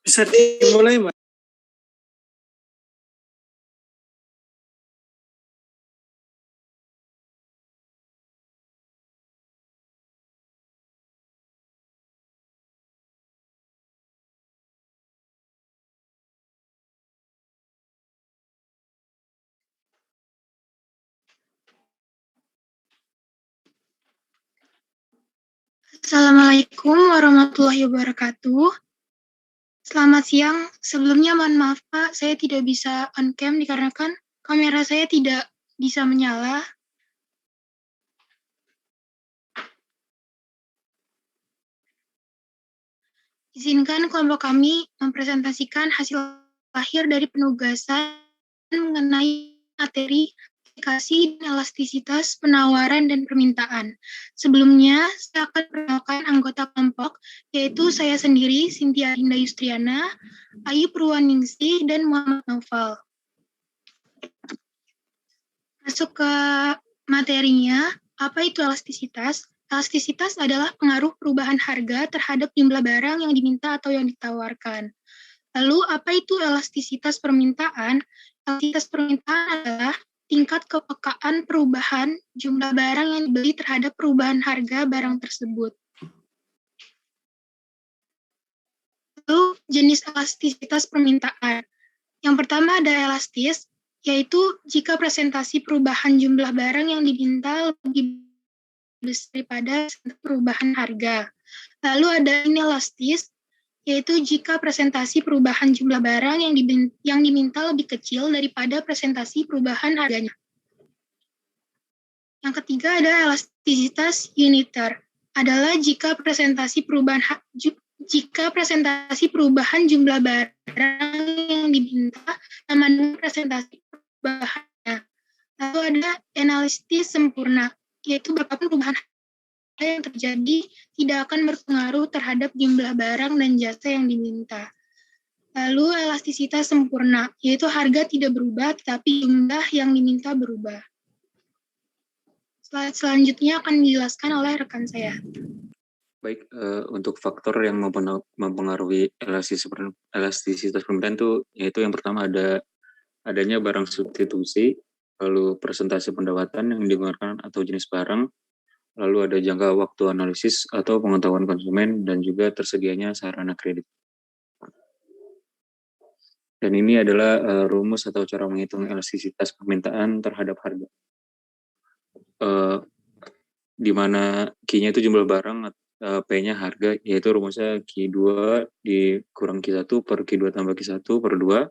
Bisa dimulai, Mbak. Assalamualaikum warahmatullahi wabarakatuh. Selamat siang. Sebelumnya mohon maaf Pak, saya tidak bisa on cam dikarenakan kamera saya tidak bisa menyala. Izinkan kelompok kami mempresentasikan hasil akhir dari penugasan mengenai materi aplikasi dan elastisitas penawaran dan permintaan. Sebelumnya, saya akan perkenalkan anggota kelompok, yaitu saya sendiri, Cynthia Indah Yustriana, Ayu Purwaningsih, dan Muhammad Naufal. Masuk ke materinya, apa itu elastisitas? Elastisitas adalah pengaruh perubahan harga terhadap jumlah barang yang diminta atau yang ditawarkan. Lalu, apa itu elastisitas permintaan? Elastisitas permintaan adalah tingkat kepekaan perubahan jumlah barang yang dibeli terhadap perubahan harga barang tersebut. Lalu, jenis elastisitas permintaan. Yang pertama ada elastis, yaitu jika presentasi perubahan jumlah barang yang diminta lebih besar daripada perubahan harga. Lalu ada inelastis, yaitu jika presentasi perubahan jumlah barang yang diminta lebih kecil daripada presentasi perubahan harganya. Yang ketiga ada elastisitas uniter, adalah jika presentasi perubahan jumlah barang yang diminta sama dengan presentasi perubahannya. Lalu ada analisis sempurna, yaitu berapapun perubahan yang terjadi tidak akan berpengaruh terhadap jumlah barang dan jasa yang diminta. Lalu elastisitas sempurna, yaitu harga tidak berubah tetapi jumlah yang diminta berubah. Slide selanjutnya akan dijelaskan oleh rekan saya. Baik, untuk faktor yang mempengaruhi elastisitas permintaan itu, yaitu yang pertama adanya barang substitusi, lalu persentase pendapatan yang digunakan atau jenis barang, lalu ada jangka waktu analisis atau pengetahuan konsumen, dan juga tersedianya sarana kredit. Dan ini adalah rumus atau cara menghitung elastisitas permintaan terhadap harga. Di mana Q-nya itu jumlah barang, P-nya harga, yaitu rumusnya Q2 dikurang Q1 per Q2 tambah Q1 per 2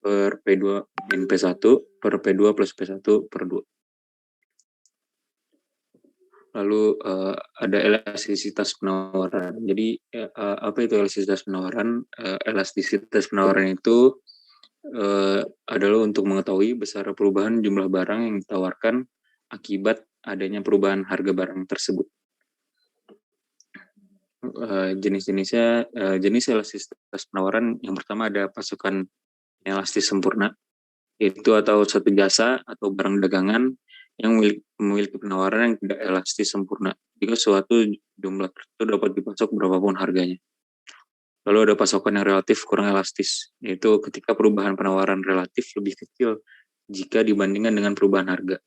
per P2 min P1 per P2 plus P1 per 2. Lalu ada elastisitas penawaran. Jadi apa itu elastisitas penawaran? Elastisitas penawaran itu adalah untuk mengetahui besar perubahan jumlah barang yang ditawarkan akibat adanya perubahan harga barang tersebut. Jenis elastisitas penawaran yang pertama ada pasukan elastis sempurna, itu atau satu jasa atau barang dagangan yang memiliki penawaran yang tidak elastis sempurna jika suatu jumlah tertentu dapat dipasok berapapun harganya. Lalu ada pasokan yang relatif kurang elastis, yaitu ketika perubahan penawaran relatif lebih kecil jika dibandingkan dengan perubahan harga.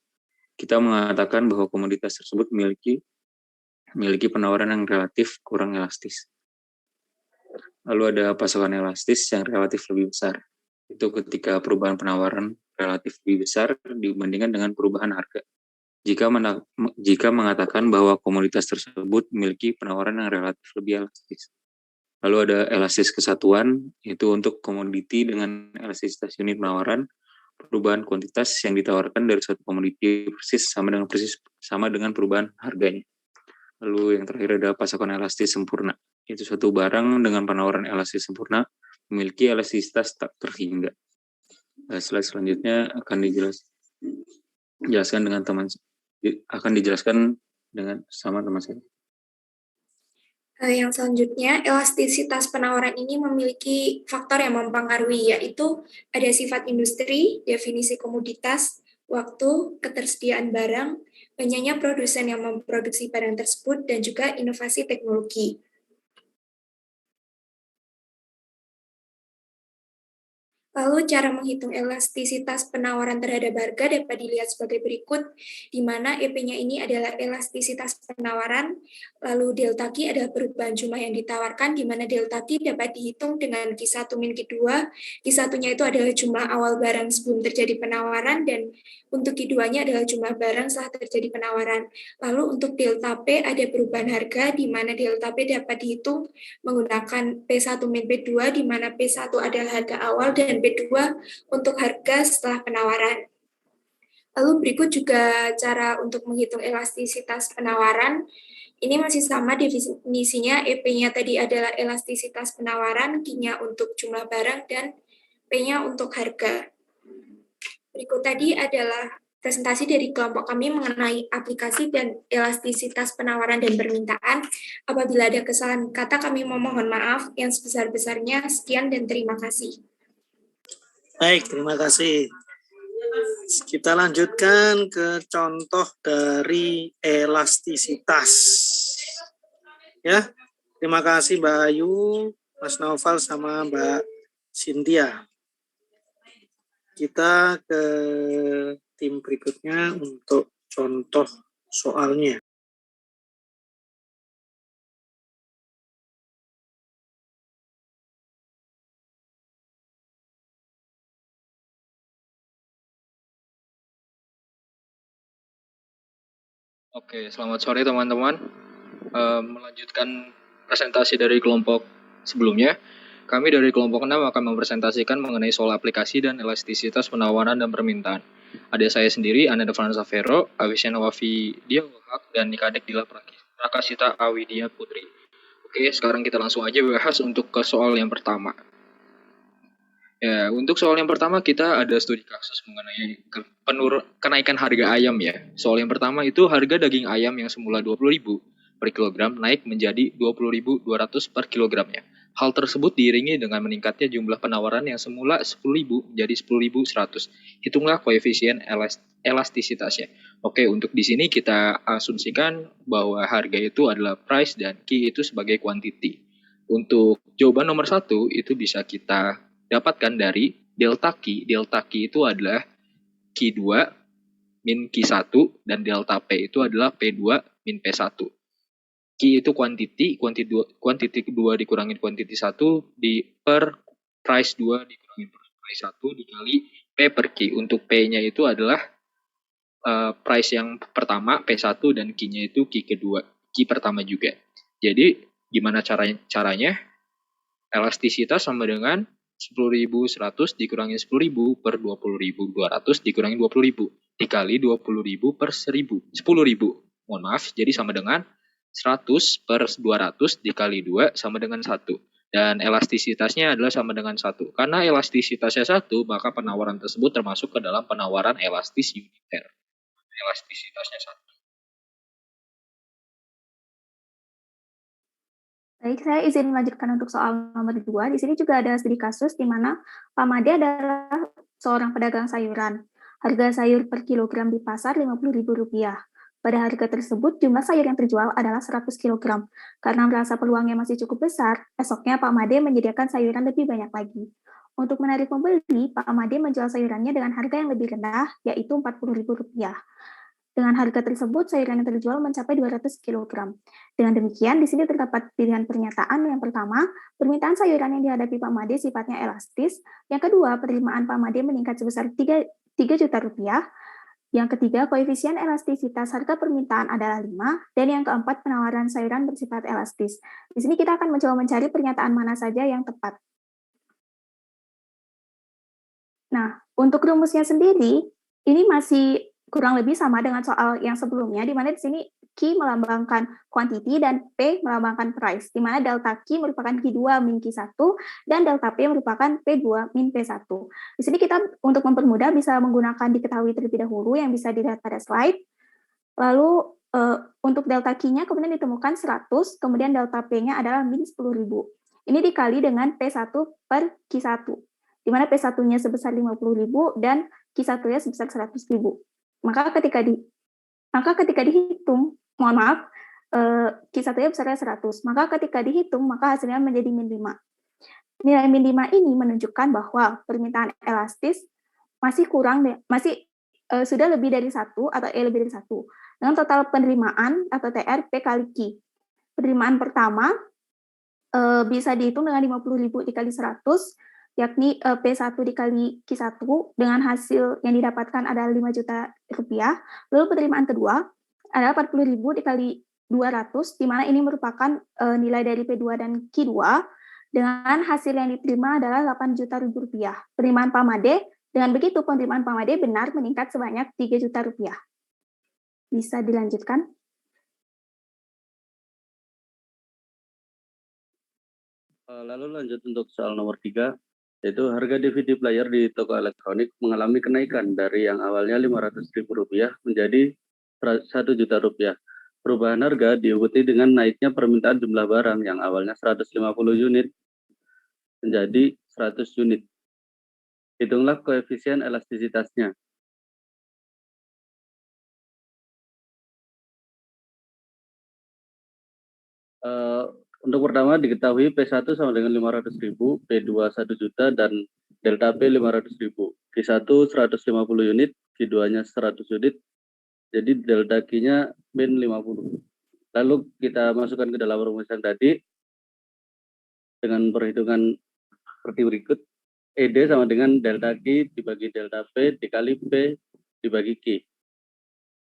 Kita mengatakan bahwa komoditas tersebut memiliki penawaran yang relatif kurang elastis. Lalu ada pasokan elastis yang relatif lebih besar. Itu ketika perubahan penawaran relatif lebih besar dibandingkan dengan perubahan harga. Jika mengatakan bahwa komoditas tersebut memiliki penawaran yang relatif lebih elastis. Lalu ada elastis kesatuan, itu untuk komoditi dengan elastisitas unit penawaran, perubahan kuantitas yang ditawarkan dari suatu komoditi persis sama dengan perubahan harganya. Lalu yang terakhir ada pasokan elastis sempurna. Itu suatu barang dengan penawaran elastis sempurna memiliki elastisitas tak terhingga. Slide selanjutnya akan dijelaskan dengan sama teman saya. Yang selanjutnya, elastisitas penawaran ini memiliki faktor yang mempengaruhi, yaitu ada sifat industri, definisi komoditas, waktu, ketersediaan barang, banyaknya produsen yang memproduksi barang tersebut, dan juga inovasi teknologi. Lalu cara menghitung elastisitas penawaran terhadap harga dapat dilihat sebagai berikut, di mana EP-nya ini adalah elastisitas penawaran, lalu delta Q adalah perubahan jumlah yang ditawarkan, di mana delta Q dapat dihitung dengan Q1 min Q2. Q1-nya itu adalah jumlah awal barang sebelum terjadi penawaran, dan untuk Q2-nya adalah jumlah barang setelah terjadi penawaran. Lalu untuk delta P ada perubahan harga, di mana delta P dapat dihitung menggunakan P1 min P2, di mana P1 adalah harga awal dan P2 untuk harga setelah penawaran. Lalu berikut juga cara untuk menghitung elastisitas penawaran. Ini masih sama definisinya, EP-nya tadi adalah elastisitas penawaran, Q-nya untuk jumlah barang, dan P-nya untuk harga. Berikut tadi adalah presentasi dari kelompok kami mengenai aplikasi dan elastisitas penawaran dan permintaan. Apabila ada kesalahan kata, kami memohon maaf yang sebesar-besarnya. Sekian dan terima kasih. Baik, terima kasih. Kita lanjutkan ke contoh dari elastisitas. Ya, terima kasih Mbak Ayu, Mas Naufal, sama Mbak Cynthia. Kita ke tim berikutnya untuk contoh soalnya. Oke, selamat sore teman-teman. Melanjutkan presentasi dari kelompok sebelumnya, kami dari kelompok 6 akan mempresentasikan mengenai soal aplikasi dan elastisitas penawaran dan permintaan. Ada saya sendiri, Ananda Franza Vero, Awisya Nawafi Dia Wahab, dan Nikadek Dila Prakasita Awidia Putri. Oke, sekarang kita langsung aja bahas untuk ke soal yang pertama. Ya, untuk soal yang pertama kita ada studi kasus mengenai kenaikan harga ayam ya. Soal yang pertama itu harga daging ayam yang semula 20.000 per kilogram naik menjadi 20.200 per kilogramnya. Hal tersebut diiringi dengan meningkatnya jumlah penawaran yang semula 10.000 menjadi 10.100. Hitunglah koefisien elastisitasnya. Oke, untuk di sini kita asumsikan bahwa harga itu adalah price dan Q itu sebagai quantity. Untuk jawaban nomor 1 itu bisa kita dapatkan dari delta Q. Delta Q itu adalah Q2 min Q1 dan delta P itu adalah P2 min P1. Q itu quantity kedua dikurangin quantity 1 per price 2 dikurangin price 1 dikali P per Q. Untuk P-nya itu adalah price yang pertama P1 dan Q-nya itu Q kedua, Q pertama juga. Jadi gimana caranya? Elastisitas sama dengan 10.100 dikurangi 10.000 per 20.200 dikurangi 20.000 dikali 20.000 per 10.000. Mohon maaf, jadi sama dengan 100 per 200 dikali 2 sama dengan 1. Dan elastisitasnya adalah sama dengan 1. Karena elastisitasnya 1, maka penawaran tersebut termasuk ke dalam penawaran elastis uniter. Elastisitasnya 1. Baik, saya izin melanjutkan untuk soal nomor 2. Di sini juga ada studi kasus di mana Pak Made adalah seorang pedagang sayuran. Harga sayur per kilogram di pasar Rp50.000. Pada harga tersebut, jumlah sayur yang terjual adalah 100 kg. Karena merasa peluangnya masih cukup besar, esoknya Pak Made menyediakan sayuran lebih banyak lagi. Untuk menarik pembeli, Pak Made menjual sayurannya dengan harga yang lebih rendah, yaitu Rp40.000. Dengan harga tersebut, sayuran yang terjual mencapai 200 kg. Dengan demikian, di sini terdapat pilihan pernyataan. Yang pertama, permintaan sayuran yang dihadapi Pak Made sifatnya elastis. Yang kedua, penerimaan Pak Made meningkat sebesar 3 juta rupiah. Yang ketiga, koefisien elastisitas harga permintaan adalah 5. Dan yang keempat, penawaran sayuran bersifat elastis. Di sini kita akan mencoba mencari pernyataan mana saja yang tepat. Nah, untuk rumusnya sendiri, ini masih kurang lebih sama dengan soal yang sebelumnya, di mana di sini Q melambangkan quantity dan P melambangkan price, di mana delta Q merupakan Q2 min Q1 dan delta P merupakan P2 min P1. Di sini kita untuk mempermudah bisa menggunakan diketahui terlebih dahulu yang bisa dilihat pada slide. Lalu untuk delta Q-nya kemudian ditemukan 100, kemudian delta P-nya adalah min 10.000. Ini dikali dengan P1 per Q1, di mana P1-nya sebesar 50.000 dan Q1-nya sebesar 100.000. Maka ketika dihitung, mohon maaf, Q1-nya besarnya 100. Maka ketika dihitung, maka hasilnya menjadi min 5. Nilai min 5 ini menunjukkan bahwa permintaan elastis masih sudah lebih dari 1 atau lebih dari 1 dengan total penerimaan atau TR P kali Q. Penerimaan pertama bisa dihitung dengan 50.000 dikali 100, yakni P1 dikali Q1 dengan hasil yang didapatkan adalah 5 juta rupiah. Lalu penerimaan kedua adalah 40.000 dikali 200, di mana ini merupakan nilai dari P2 dan Q2, dengan hasil yang diterima adalah 8 juta rupiah. Penerimaan Pamade, dengan begitu penerimaan Pamade benar meningkat sebanyak 3 juta rupiah. Bisa dilanjutkan? Lalu lanjut untuk soal nomor 3, yaitu harga DVD player di toko elektronik mengalami kenaikan dari yang awalnya Rp500.000 menjadi Rp1 juta. Perubahan harga diikuti dengan naiknya permintaan jumlah barang yang awalnya 150 unit menjadi 100 unit. Hitunglah koefisien elastisitasnya. Untuk pertama diketahui P1 sama dengan 500.000, P2 1 juta, dan delta P 500.000. Q1 150 unit, Q2-nya 100 unit, jadi delta Q-nya min 50. Lalu kita masukkan ke dalam rumusan tadi dengan perhitungan seperti berikut. ED sama dengan delta Q dibagi delta P dikali P dibagi Q.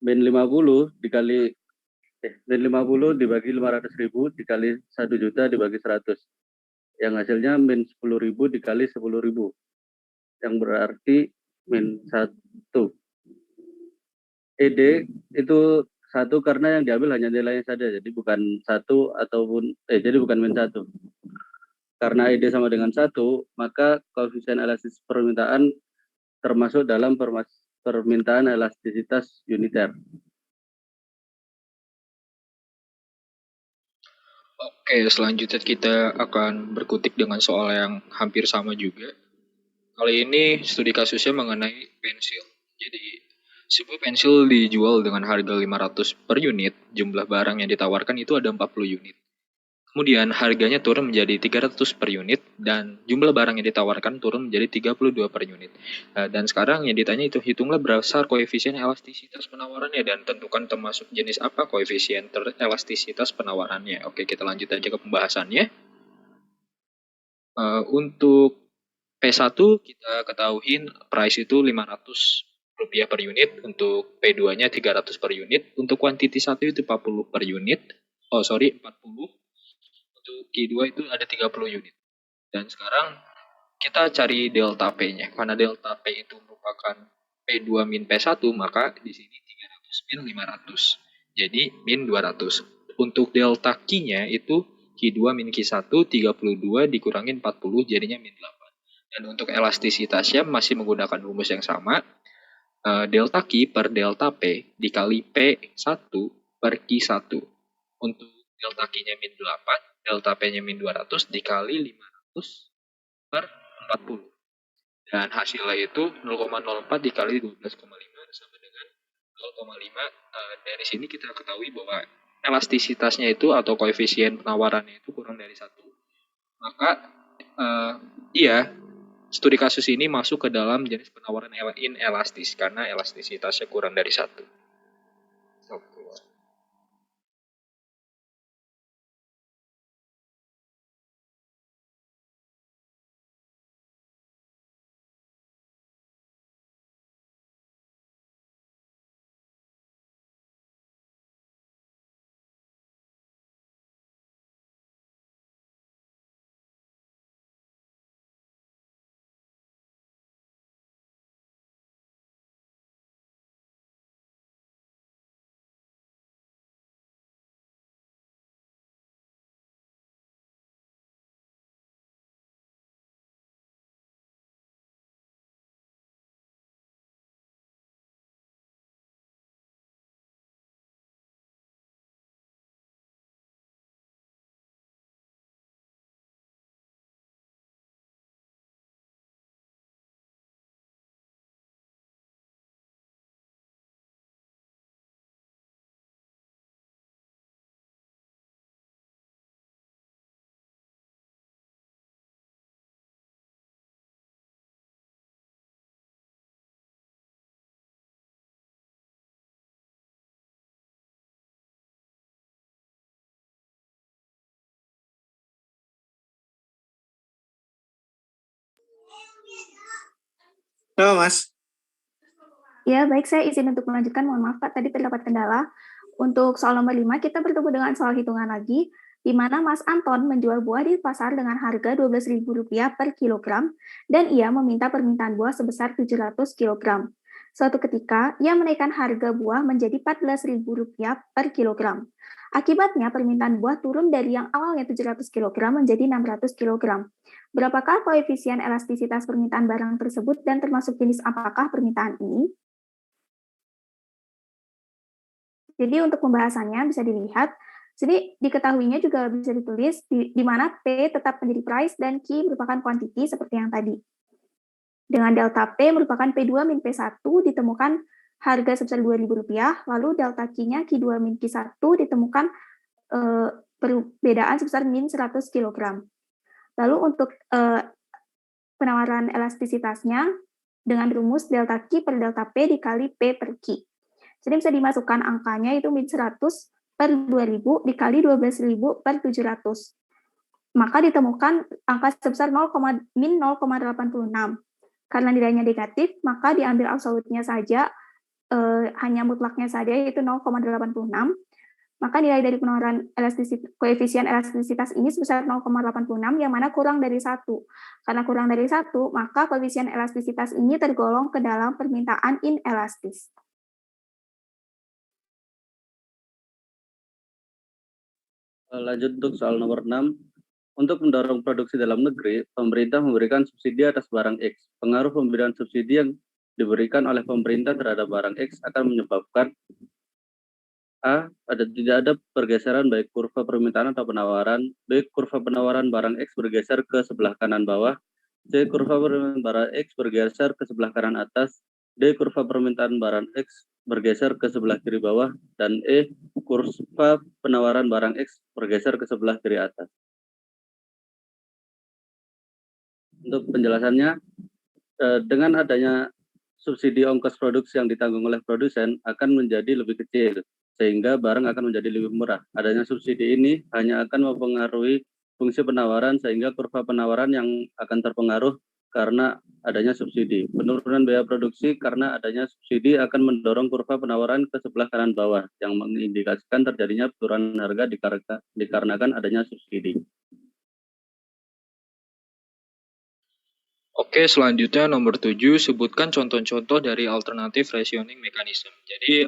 Min 50 dikali min 50 dibagi 500.000 dikali 1 juta dibagi 100. Yang hasilnya min 10.000 dikali 10.000. Yang berarti min 1. ED itu 1 karena yang diambil hanya nilainya saja, jadi bukan 1 ataupun jadi bukan min 1. Karena ED sama dengan 1, maka koefisien elastis permintaan termasuk dalam permintaan elastisitas uniter. Oke, selanjutnya kita akan berkutik dengan soal yang hampir sama juga. Kali ini studi kasusnya mengenai pensil. Jadi, sebuah pensil dijual dengan harga 500 per unit, jumlah barang yang ditawarkan itu ada 40 unit. Kemudian harganya turun menjadi 300 per unit dan jumlah barang yang ditawarkan turun menjadi 32 per unit. Dan sekarang yang ditanya itu hitunglah berdasar koefisien elastisitas penawarannya dan tentukan termasuk jenis apa koefisien elastisitas penawarannya. Oke, kita lanjut aja ke pembahasannya. Untuk P1 kita ketahuin price itu 500 rupiah per unit, untuk P2-nya 300 per unit, untuk quantity 1 itu 40 per unit. 40. Untuk Q2 itu ada 30 unit. Dan sekarang kita cari delta P-nya. Karena delta P itu merupakan P2 min P1, maka di sini 300 min 500. Jadi min 200. Untuk delta Q-nya itu Q2 min Q1, 32 dikurangin 40, jadinya min 8. Dan untuk elastisitasnya masih menggunakan rumus yang sama. Delta Q per delta P dikali P1 per Q1. Untuk delta Q-nya min 8, delta P-nya min 200 dikali 500 per 40. Dan hasilnya itu 0,04 dikali 12,5 sama dengan 0,5. Dari sini kita ketahui bahwa elastisitasnya itu atau koefisien penawarannya itu kurang dari 1. Maka studi kasus ini masuk ke dalam jenis penawaran inelastis karena elastisitasnya kurang dari 1. Oke. Oh, Mas. Ya, baik, saya izin untuk melanjutkan. Mohon maaf, Pak, tadi terdapat kendala. Untuk soal nomor 5, kita bertemu dengan soal hitungan lagi, di mana Mas Anton menjual buah di pasar dengan harga Rp12.000 per kilogram, dan ia meminta permintaan buah sebesar 700 kilogram. Suatu ketika, ia menaikkan harga buah menjadi Rp14.000 per kilogram. Akibatnya, permintaan buah turun dari yang awalnya 700 kilogram menjadi 600 kilogram. Berapakah koefisien elastisitas permintaan barang tersebut dan termasuk jenis apakah permintaan ini? Jadi untuk pembahasannya bisa dilihat, jadi diketahuinya juga bisa ditulis di mana P tetap menjadi price dan Q merupakan quantity seperti yang tadi. Dengan delta P merupakan P2 min P1 ditemukan harga sebesar Rp2.000, lalu delta Q-nya Q2 min Q1 ditemukan perbedaan sebesar min 100 kg. Lalu untuk penawaran elastisitasnya dengan rumus delta Q per delta P dikali P per Q. Jadi bisa dimasukkan angkanya itu min 100 per 2.000 dikali 12.000 per 700. Maka ditemukan angka sebesar min 0,86. Karena nilainya negatif, maka diambil absolutnya saja, hanya mutlaknya saja, yaitu 0,86. Maka nilai dari penawaran koefisien elastisitas ini sebesar 0,86, yang mana kurang dari 1. Karena kurang dari 1, maka koefisien elastisitas ini tergolong ke dalam permintaan inelastis. Lanjut untuk soal nomor 6. Untuk mendorong produksi dalam negeri, pemerintah memberikan subsidi atas barang X. Pengaruh pemberian subsidi yang diberikan oleh pemerintah terhadap barang X akan menyebabkan A. Tidak ada pergeseran baik kurva permintaan atau penawaran. B. Kurva penawaran barang X bergeser ke sebelah kanan bawah. C. Kurva permintaan barang X bergeser ke sebelah kanan atas. D. Kurva permintaan barang X bergeser ke sebelah kiri bawah, dan E. Kurva penawaran barang X bergeser ke sebelah kiri atas. Untuk penjelasannya, dengan adanya subsidi ongkos produksi yang ditanggung oleh produsen akan menjadi lebih kecil, sehingga barang akan menjadi lebih murah. Adanya subsidi ini hanya akan mempengaruhi fungsi penawaran, sehingga kurva penawaran yang akan terpengaruh karena adanya subsidi. Penurunan biaya produksi karena adanya subsidi akan mendorong kurva penawaran ke sebelah kanan bawah, yang mengindikasikan terjadinya penurunan harga dikarenakan adanya subsidi. Oke, selanjutnya nomor 7, sebutkan contoh-contoh dari alternatif rationing mechanism. Jadi,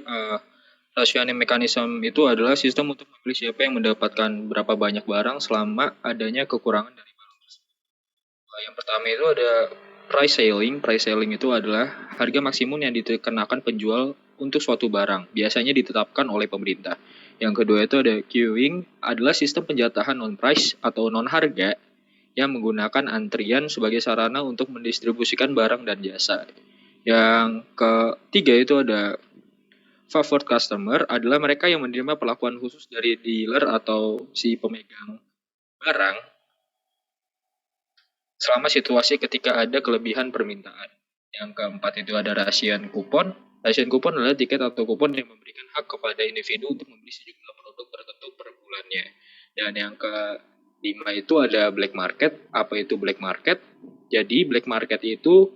rationing mechanism itu adalah sistem untuk memilih siapa yang mendapatkan berapa banyak barang selama adanya kekurangan dari barang tersebut. Yang pertama itu ada price ceiling. Price ceiling itu adalah harga maksimum yang dikenakan penjual untuk suatu barang. Biasanya ditetapkan oleh pemerintah. Yang kedua itu ada queuing, adalah sistem penjatahan non-price atau non-harga yang menggunakan antrian sebagai sarana untuk mendistribusikan barang dan jasa. Yang ketiga itu ada favored customer, adalah mereka yang menerima perlakuan khusus dari dealer atau si pemegang barang selama situasi ketika ada kelebihan permintaan. Yang keempat itu ada ration kupon. Ration kupon adalah tiket atau kupon yang memberikan hak kepada individu untuk membeli sejumlah produk tertentu per bulannya. Dan yang kelima itu ada black market. Apa itu black market? Jadi black market itu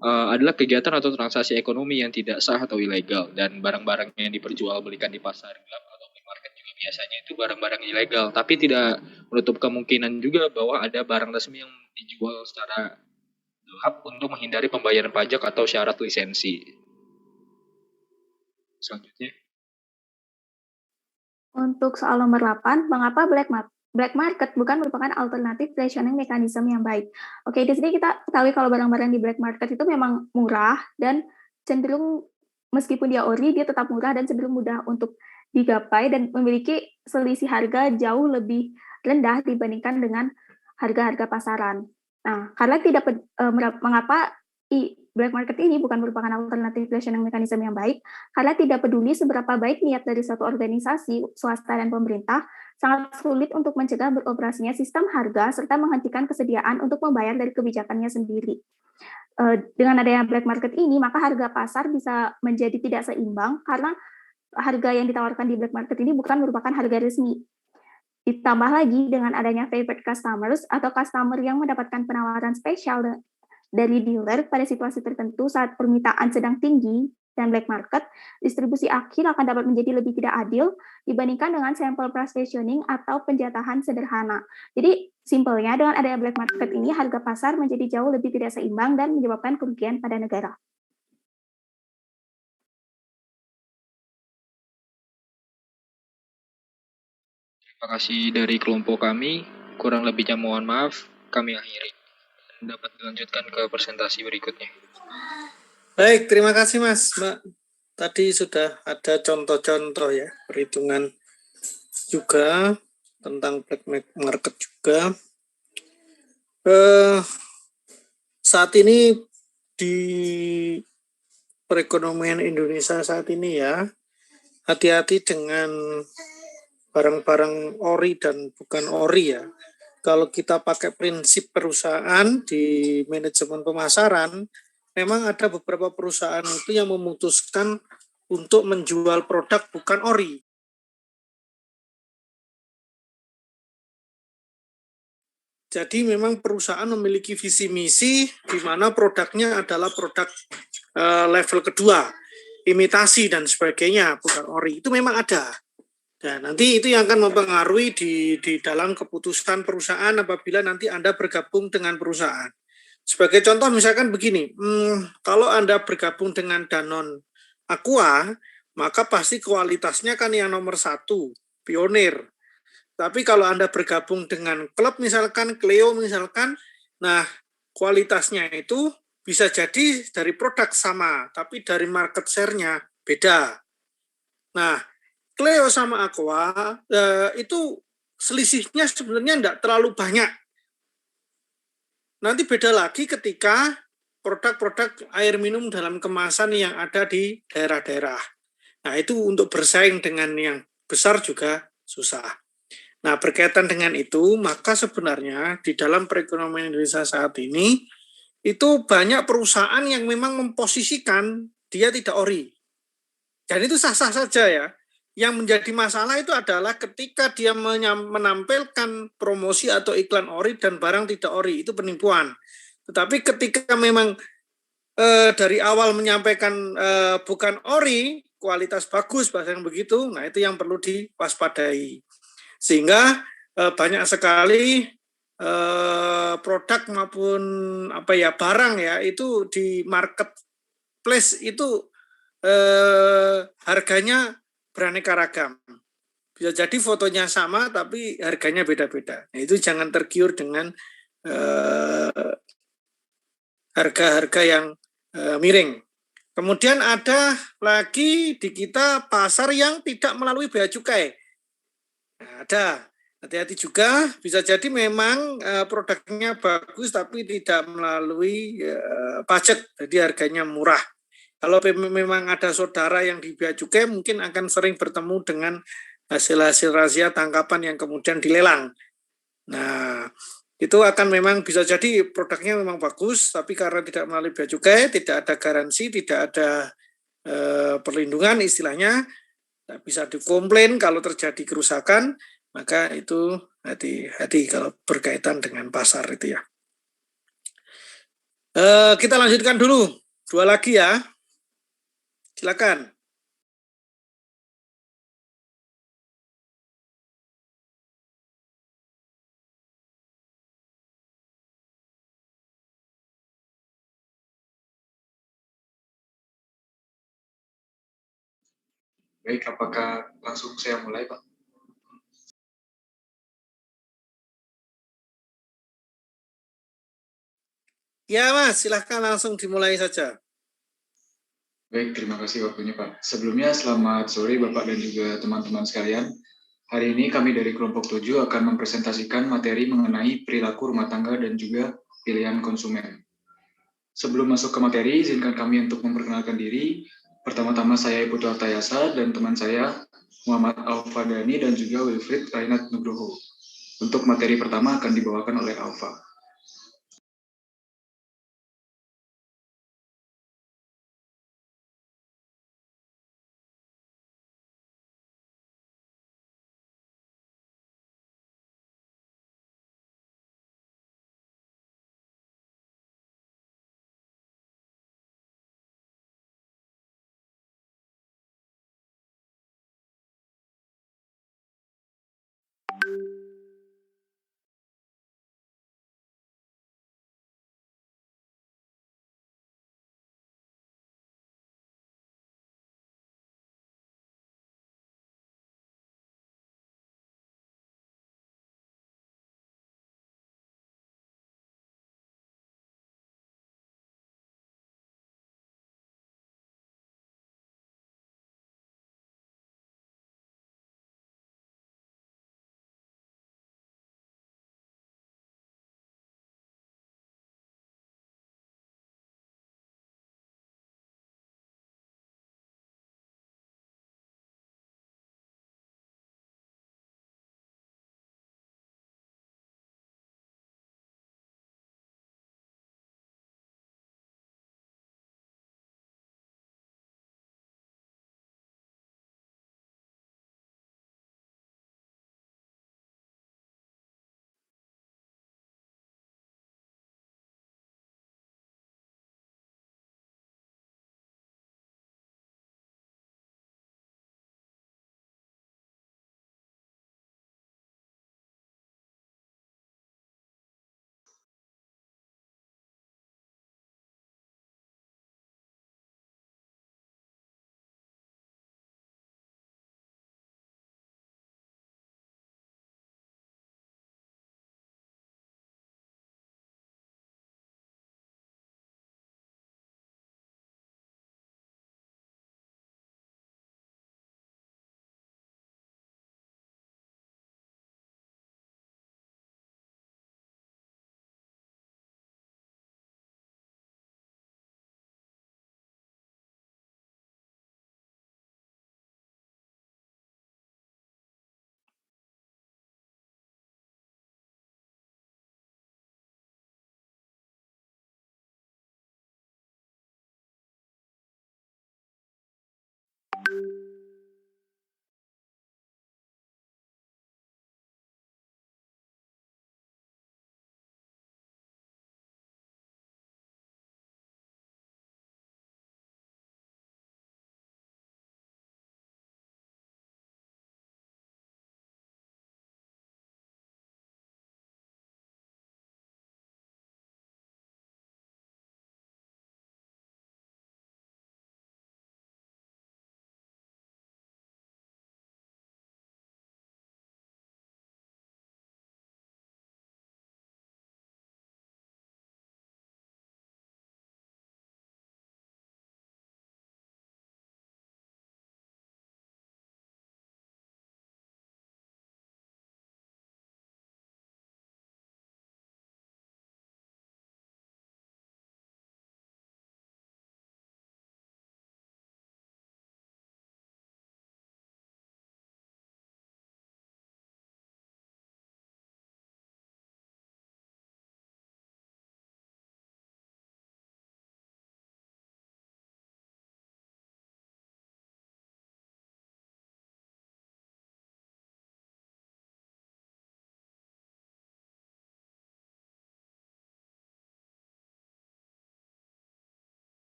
adalah kegiatan atau transaksi ekonomi yang tidak sah atau ilegal, dan barang-barang yang diperjualbelikan di pasar gelap atau black market juga biasanya itu barang-barang ilegal, tapi tidak menutup kemungkinan juga bahwa ada barang resmi yang dijual secara gelap untuk menghindari pembayaran pajak atau syarat lisensi. Selanjutnya. Untuk soal nomor 8, mengapa black market bukan merupakan alternatif rationing mechanism yang baik? Oke, di sini kita ketahui kalau barang-barang di black market itu memang murah dan cenderung, meskipun dia ori, dia tetap murah dan cenderung mudah untuk digapai dan memiliki selisih harga jauh lebih rendah dibandingkan dengan harga-harga pasaran. Nah, karena mengapa black market ini bukan merupakan alternatif rationing mechanism yang baik, karena tidak peduli seberapa baik niat dari suatu organisasi, swasta dan pemerintah, sangat sulit untuk mencegah beroperasinya sistem harga serta menghentikan kesediaan untuk membayar dari kebijakannya sendiri. Dengan adanya black market ini, maka harga pasar bisa menjadi tidak seimbang karena harga yang ditawarkan di black market ini bukan merupakan harga resmi. Ditambah lagi dengan adanya favored customers atau customer yang mendapatkan penawaran spesial dari dealer pada situasi tertentu saat permintaan sedang tinggi dan black market, distribusi akhir akan dapat menjadi lebih tidak adil dibandingkan dengan sampel price rationing atau penjatahan sederhana. Jadi, simpelnya dengan adanya black market ini, harga pasar menjadi jauh lebih tidak seimbang dan menyebabkan kerugian pada negara. Terima kasih dari kelompok kami. Kurang lebihnya mohon maaf, kami akhiri. Dapat dilanjutkan ke presentasi berikutnya. Baik, terima kasih Mas, Mbak. Tadi sudah ada contoh-contoh ya, perhitungan juga tentang black market juga. Saat ini di perekonomian Indonesia saat ini ya, hati-hati dengan barang-barang ori dan bukan ori ya. Kalau kita pakai prinsip perusahaan di manajemen pemasaran, memang ada beberapa perusahaan itu yang memutuskan untuk menjual produk bukan ori. Jadi memang perusahaan memiliki visi misi di mana produknya adalah produk level kedua, imitasi dan sebagainya, bukan ori. Itu memang ada. Dan nanti itu yang akan mempengaruhi di dalam keputusan perusahaan apabila nanti Anda bergabung dengan perusahaan. Sebagai contoh misalkan begini, kalau Anda bergabung dengan Danone Aqua, maka pasti kualitasnya kan yang nomor 1, pionir. Tapi kalau Anda bergabung dengan klub misalkan, Cleo misalkan, nah kualitasnya itu bisa jadi dari produk sama, tapi dari market share-nya beda. Nah, Cleo sama Aqua itu selisihnya sebenarnya tidak terlalu banyak. Nanti beda lagi ketika produk-produk air minum dalam kemasan yang ada di daerah-daerah. Nah, itu untuk bersaing dengan yang besar juga susah. Nah, berkaitan dengan itu, maka sebenarnya di dalam perekonomian Indonesia saat ini, itu banyak perusahaan yang memang memposisikan dia tidak ori. Dan itu sah-sah saja ya. Yang menjadi masalah itu adalah ketika dia menampilkan promosi atau iklan ori dan barang tidak ori, itu penipuan. Tetapi ketika memang dari awal menyampaikan bukan ori, kualitas bagus, bahasa yang begitu, nah itu yang perlu diwaspadai. Sehingga banyak sekali produk maupun barang ya itu di marketplace itu harganya beraneka ragam. Bisa jadi fotonya sama tapi harganya beda-beda. Nah, itu jangan tergiur dengan harga-harga yang miring. Kemudian ada lagi di kita pasar yang tidak melalui bea cukai. Nah, ada, hati-hati juga, bisa jadi memang produknya bagus tapi tidak melalui pajak, jadi harganya murah. Kalau memang ada saudara yang di bea cukai, mungkin akan sering bertemu dengan hasil-hasil razia tangkapan yang kemudian dilelang. Nah, itu akan memang bisa jadi produknya memang bagus, tapi karena tidak melalui bea cukai, tidak ada garansi, tidak ada perlindungan istilahnya, bisa dikomplain kalau terjadi kerusakan, maka itu hati-hati kalau berkaitan dengan pasar itu ya. Kita lanjutkan dulu, 2 lagi ya. Silakan. Baik, apakah langsung saya mulai, Pak? Ya, Mas, silahkan langsung dimulai saja. Baik, terima kasih waktunya, Pak. Sebelumnya, selamat sore Bapak dan juga teman-teman sekalian. Hari ini kami dari kelompok 7 akan mempresentasikan materi mengenai perilaku rumah tangga dan juga pilihan konsumen. Sebelum masuk ke materi, izinkan kami untuk memperkenalkan diri. Pertama-tama saya Putu Artayasa dan teman saya Muhammad Alfadani dan juga Wilfried Rainat Nugroho. Untuk materi pertama akan dibawakan oleh Alfa.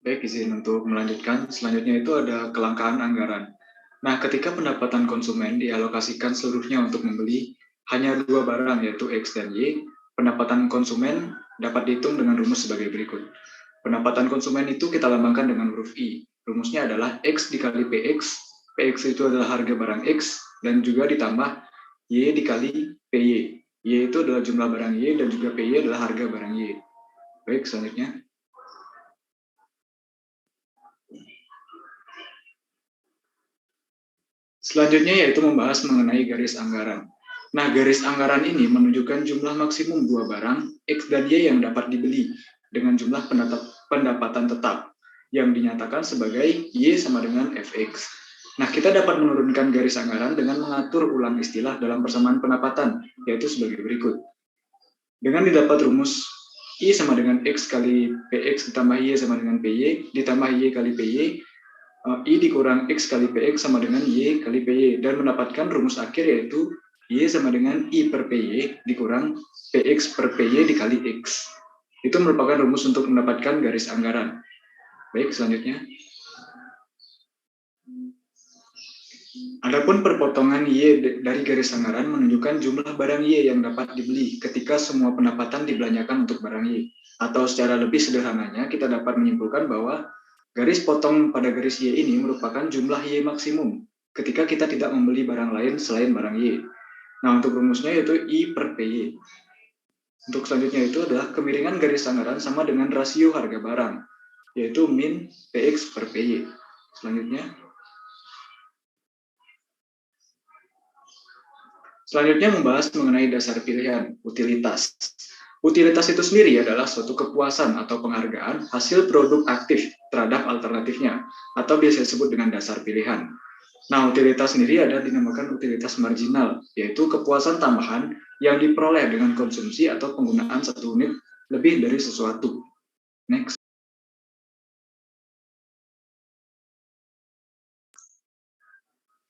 Baik, izin untuk melanjutkan. Selanjutnya itu ada kelangkaan anggaran. Nah, ketika pendapatan konsumen dialokasikan seluruhnya untuk membeli hanya dua barang, yaitu X dan Y, pendapatan konsumen dapat dihitung dengan rumus sebagai berikut. Pendapatan konsumen itu kita lambangkan dengan huruf I. Rumusnya adalah X dikali PX. PX itu adalah harga barang X, dan juga ditambah Y dikali PY. Y itu adalah jumlah barang Y, dan juga PY adalah harga barang Y. Baik, selanjutnya. Selanjutnya yaitu membahas mengenai garis anggaran. Nah, garis anggaran ini menunjukkan jumlah maksimum dua barang X dan Y yang dapat dibeli dengan jumlah pendapatan tetap yang dinyatakan sebagai Y sama dengan Fx. Nah, kita dapat menurunkan garis anggaran dengan mengatur ulang istilah dalam persamaan pendapatan, yaitu sebagai berikut. Dengan didapat rumus I sama dengan X kali Px ditambah Y sama dengan Py, ditambah Y kali Py, I dikurang X kali PX sama dengan Y kali PY, dan mendapatkan rumus akhir yaitu Y sama dengan I per PY dikurang PX per PY dikali X. Itu merupakan rumus untuk mendapatkan garis anggaran. Baik, selanjutnya. Adapun perpotongan Y dari garis anggaran menunjukkan jumlah barang Y yang dapat dibeli ketika semua pendapatan dibelanjakan untuk barang Y. Atau secara lebih sederhananya, kita dapat menyimpulkan bahwa garis potong pada garis Y ini merupakan jumlah Y maksimum ketika kita tidak membeli barang lain selain barang Y. Nah, untuk rumusnya yaitu I per PY. Untuk selanjutnya itu adalah kemiringan garis anggaran sama dengan rasio harga barang, yaitu min PX per PY. Selanjutnya membahas mengenai dasar pilihan, utilitas. Utilitas itu sendiri adalah suatu kepuasan atau penghargaan hasil produk aktif terhadap alternatifnya, atau biasa disebut dengan dasar pilihan. Nah, utilitas sendiri ada dinamakan utilitas marginal, yaitu kepuasan tambahan yang diperoleh dengan konsumsi atau penggunaan satu unit lebih dari sesuatu. Next.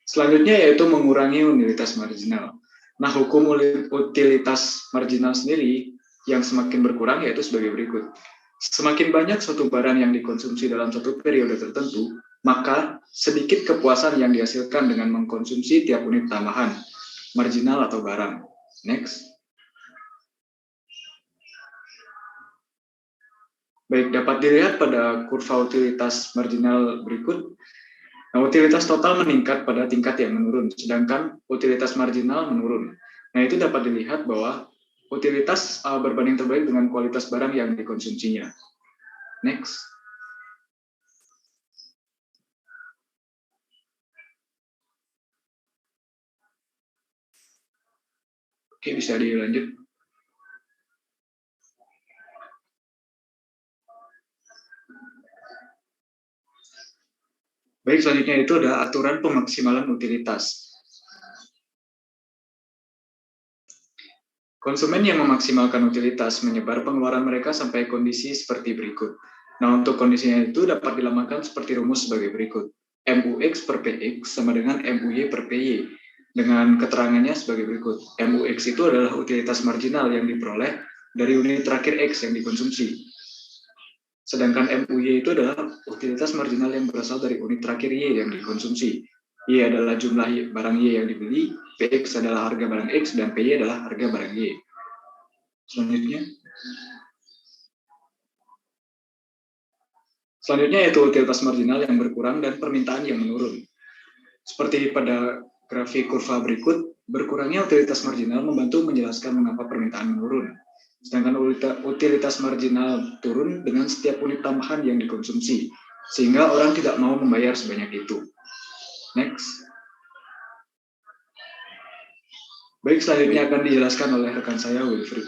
Selanjutnya yaitu mengurangi utilitas marginal. Nah, hukum utilitas marginal sendiri yang semakin berkurang yaitu sebagai berikut. Semakin banyak suatu barang yang dikonsumsi dalam satu periode tertentu, maka sedikit kepuasan yang dihasilkan dengan mengkonsumsi tiap unit tambahan, marginal atau barang. Next. Baik, dapat dilihat pada kurva utilitas marginal berikut. Nah, utilitas total meningkat pada tingkat yang menurun, sedangkan utilitas marginal menurun. Nah, itu dapat dilihat bahwa utilitas berbanding terbalik dengan kualitas barang yang dikonsumsinya. Next. Oke, bisa dilanjut. Baik, selanjutnya itu ada aturan pemaksimalan utilitas. Konsumen yang memaksimalkan utilitas menyebar pengeluaran mereka sampai kondisi seperti berikut. Nah, untuk kondisinya itu dapat dilambangkan seperti rumus sebagai berikut. MUX per PX sama dengan MUY per PY. Dengan keterangannya sebagai berikut. MUX itu adalah utilitas marginal yang diperoleh dari unit terakhir X yang dikonsumsi. Sedangkan MUY itu adalah utilitas marginal yang berasal dari unit terakhir Y yang dikonsumsi. Y adalah jumlah barang Y yang dibeli, PX adalah harga barang X, dan PY adalah harga barang Y. Selanjutnya yaitu utilitas marginal yang berkurang dan permintaan yang menurun. Seperti pada grafik kurva berikut, berkurangnya utilitas marginal membantu menjelaskan mengapa permintaan menurun. Sedangkan utilitas marginal turun dengan setiap unit tambahan yang dikonsumsi, sehingga orang tidak mau membayar sebanyak itu. Next. Baik, selanjutnya akan dijelaskan oleh rekan saya, Wilfried.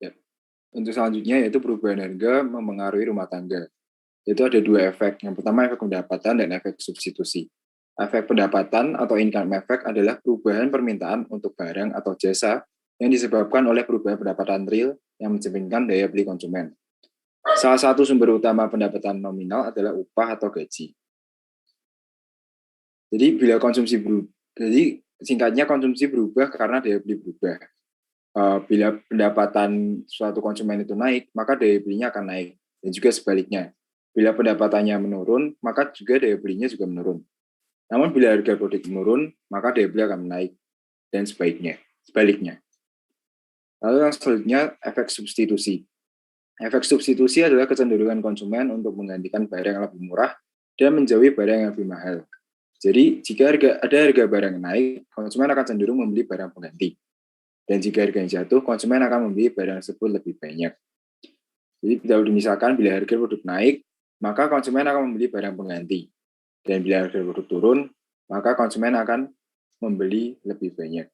Ya. Untuk selanjutnya yaitu perubahan harga mempengaruhi rumah tangga. Itu ada dua efek. Yang pertama efek pendapatan dan efek substitusi. Efek pendapatan atau income effect adalah perubahan permintaan untuk barang atau jasa yang disebabkan oleh perubahan pendapatan real yang mencerminkan daya beli konsumen. Salah satu sumber utama pendapatan nominal adalah upah atau gaji. Jadi bila konsumsi berubah, jadi singkatnya konsumsi berubah karena daya beli berubah. Bila pendapatan suatu konsumen itu naik, maka daya belinya akan naik, dan juga sebaliknya. Bila pendapatannya menurun, maka juga daya belinya juga menurun. Namun bila harga produk menurun, maka daya beli akan menaik, dan sebaliknya. Lalu yang selanjutnya, efek substitusi. Efek substitusi adalah kecenderungan konsumen untuk menggantikan barang yang lebih murah dan menjauhi barang yang lebih mahal. Jadi, jika ada harga barang yang naik, konsumen akan cenderung membeli barang pengganti. Dan jika harganya jatuh, konsumen akan membeli barang tersebut lebih banyak. Jadi, dapat dimisalkan bila harga produk naik, maka konsumen akan membeli barang pengganti. Dan bila harga produk turun, maka konsumen akan membeli lebih banyak.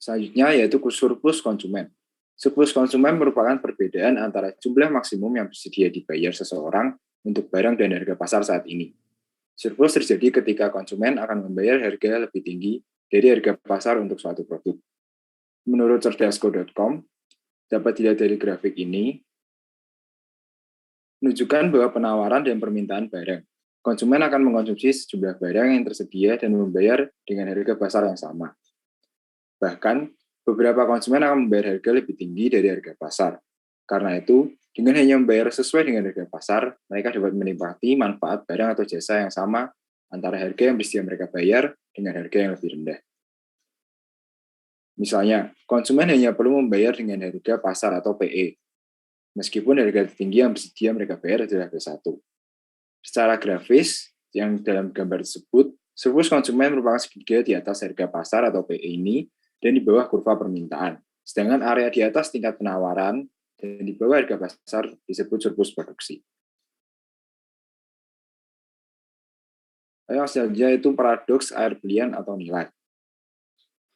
Selanjutnya yaitu surplus konsumen. Surplus konsumen merupakan perbedaan antara jumlah maksimum yang bersedia dibayar seseorang untuk barang dan harga pasar saat ini. Surplus terjadi ketika konsumen akan membayar harga lebih tinggi dari harga pasar untuk suatu produk. Menurut cerdasco.com, dapat dilihat dari grafik ini, menunjukkan bahwa penawaran dan permintaan barang. Konsumen akan mengkonsumsi sejumlah barang yang tersedia dan membayar dengan harga pasar yang sama. Bahkan, beberapa konsumen akan membayar harga lebih tinggi dari harga pasar. Karena itu, dengan hanya membayar sesuai dengan harga pasar, mereka dapat menikmati manfaat barang atau jasa yang sama antara harga yang bersedia mereka bayar dengan harga yang lebih rendah. Misalnya, konsumen hanya perlu membayar dengan harga pasar atau PE, meskipun harga tertinggi yang bersedia mereka bayar adalah P1. Secara grafis, yang dalam gambar tersebut, surplus konsumen merupakan segitiga di atas harga pasar atau PE ini dan di bawah kurva permintaan. Sedangkan area di atas tingkat penawaran dan di bawah harga pasar disebut surplus produksi. Yang selanjutnya itu paradoks air belian atau nilai.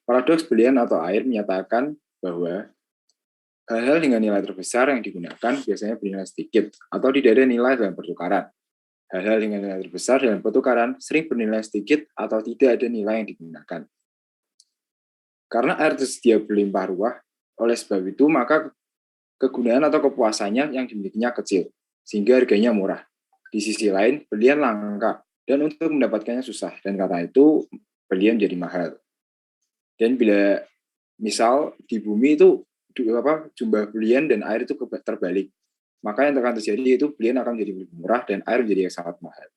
Paradoks belian atau air menyatakan bahwa hal-hal dengan nilai terbesar yang digunakan biasanya bernilai sedikit atau tidak ada nilai dalam pertukaran. Hal-hal dengan nilai terbesar dalam pertukaran sering bernilai sedikit atau tidak ada nilai yang digunakan. Karena air tersedia berlimpah ruah, oleh sebab itu maka kegunaan atau kepuasannya yang dimilikinya kecil, sehingga harganya murah. Di sisi lain, berlian langka, dan untuk mendapatkannya susah, dan karena itu berlian jadi mahal. Dan bila misal di bumi itu jumlah berlian dan air itu terbalik, maka yang akan terjadi itu berlian akan menjadi lebih murah dan air menjadi sangat mahal.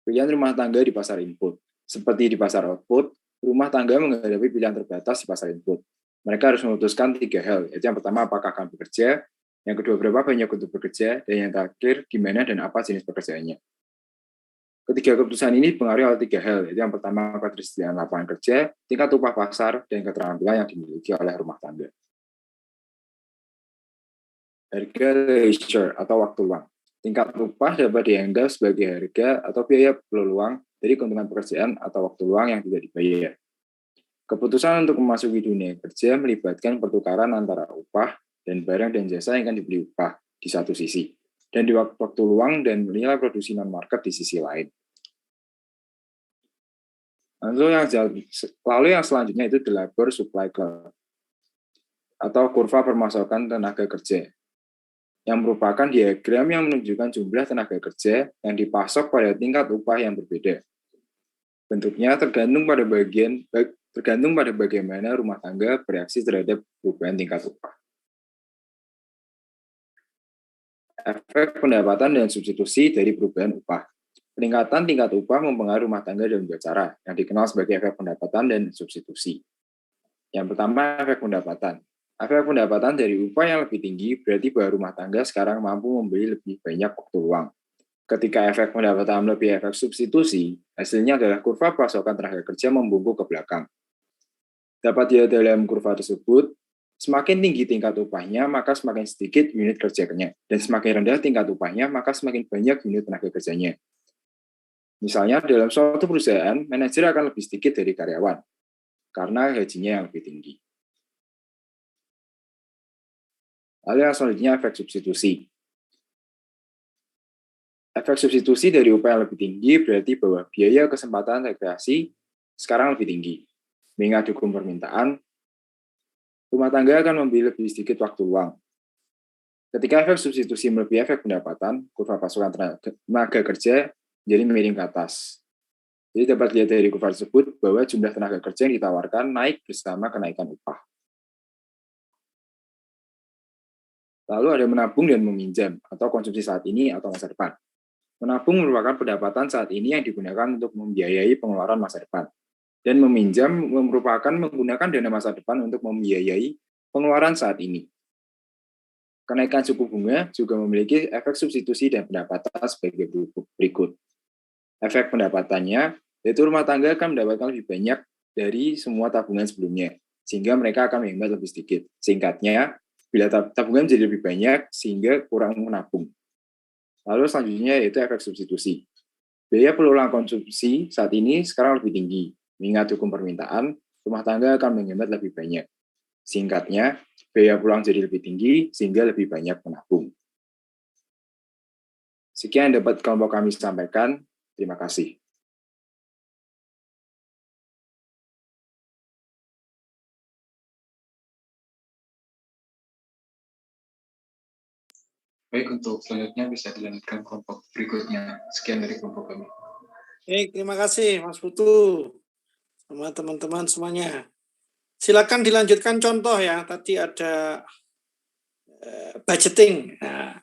Pilihan rumah tangga di pasar input. Seperti di pasar output, rumah tangga menghadapi pilihan terbatas di pasar input. Mereka harus memutuskan 3 hal, yaitu yang pertama apakah akan bekerja, yang kedua berapa banyak untuk bekerja, dan yang terakhir gimana dan apa jenis pekerjaannya. Ketiga keputusan ini dipengaruhi oleh 3 hal, yaitu yang pertama ketersediaan lapangan kerja, tingkat upah pasar, dan keterampilan yang dimiliki oleh rumah tangga. Harga leisure atau waktu luang. Tingkat upah dapat dianggap sebagai harga atau biaya peluang dari keuntungan pekerjaan atau waktu luang yang tidak dibayar. Keputusan untuk memasuki dunia kerja melibatkan pertukaran antara upah dan barang dan jasa yang akan dibeli upah di satu sisi, dan di waktu luang dan nilai produksi non-market di sisi lain. Lalu yang selanjutnya itu the labor supply curve atau kurva permasalahan tenaga kerja, yang merupakan diagram yang menunjukkan jumlah tenaga kerja yang dipasok pada tingkat upah yang berbeda. Bentuknya tergantung pada bagaimana rumah tangga bereaksi terhadap perubahan tingkat upah. Efek pendapatan dan substitusi dari perubahan upah. Peningkatan tingkat upah mempengaruhi rumah tangga dalam 2 cara, yang dikenal sebagai efek pendapatan dan substitusi. Yang pertama, efek pendapatan. Efek pendapatan dari upah yang lebih tinggi berarti bahwa rumah tangga sekarang mampu membeli lebih banyak waktu luang. Ketika efek pendapatan melebihi efek substitusi, hasilnya adalah kurva pasokan tenaga kerja membungkuk ke belakang. Dapat dilihat dalam kurva tersebut, semakin tinggi tingkat upahnya, maka semakin sedikit unit kerjanya. Dan semakin rendah tingkat upahnya, maka semakin banyak unit tenaga kerjanya. Misalnya, dalam suatu perusahaan, manajer akan lebih sedikit dari karyawan, karena gajinya yang lebih tinggi. Lalu yang selanjutnya, efek substitusi. Efek substitusi dari upah yang lebih tinggi berarti bahwa biaya kesempatan rekreasi sekarang lebih tinggi. Mengingat hukum permintaan, rumah tangga akan membeli lebih sedikit waktu luang. Ketika efek substitusi melebihi efek pendapatan, kurva pasokan tenaga kerja jadi miring ke atas. Jadi dapat dilihat dari kurva tersebut bahwa jumlah tenaga kerja yang ditawarkan naik bersama kenaikan upah. Lalu ada menabung dan meminjam, atau konsumsi saat ini atau masa depan. Menabung merupakan pendapatan saat ini yang digunakan untuk membiayai pengeluaran masa depan. Dan meminjam merupakan menggunakan dana masa depan untuk membiayai pengeluaran saat ini. Kenaikan suku bunga juga memiliki efek substitusi dan pendapatan sebagai berikut. Efek pendapatannya, yaitu rumah tangga akan mendapatkan lebih banyak dari semua tabungan sebelumnya, sehingga mereka akan menghemat lebih sedikit. Singkatnya, bila tabungan menjadi lebih banyak, sehingga kurang menabung. Lalu selanjutnya yaitu efek substitusi. Biaya pengelolaan konsumsi saat ini sekarang lebih tinggi. Mengingat hukum permintaan, rumah tangga akan menghemat lebih banyak. Singkatnya, biaya pulang jadi lebih tinggi sehingga lebih banyak menabung. Sekian yang dapat kelompok kami sampaikan. Terima kasih. Baik, untuk selanjutnya bisa dilanjutkan kelompok berikutnya. Sekian dari kelompok kami. Baik, terima kasih Mas Putu sama teman-teman semuanya. Silakan dilanjutkan contoh ya. Tadi ada budgeting. Nah,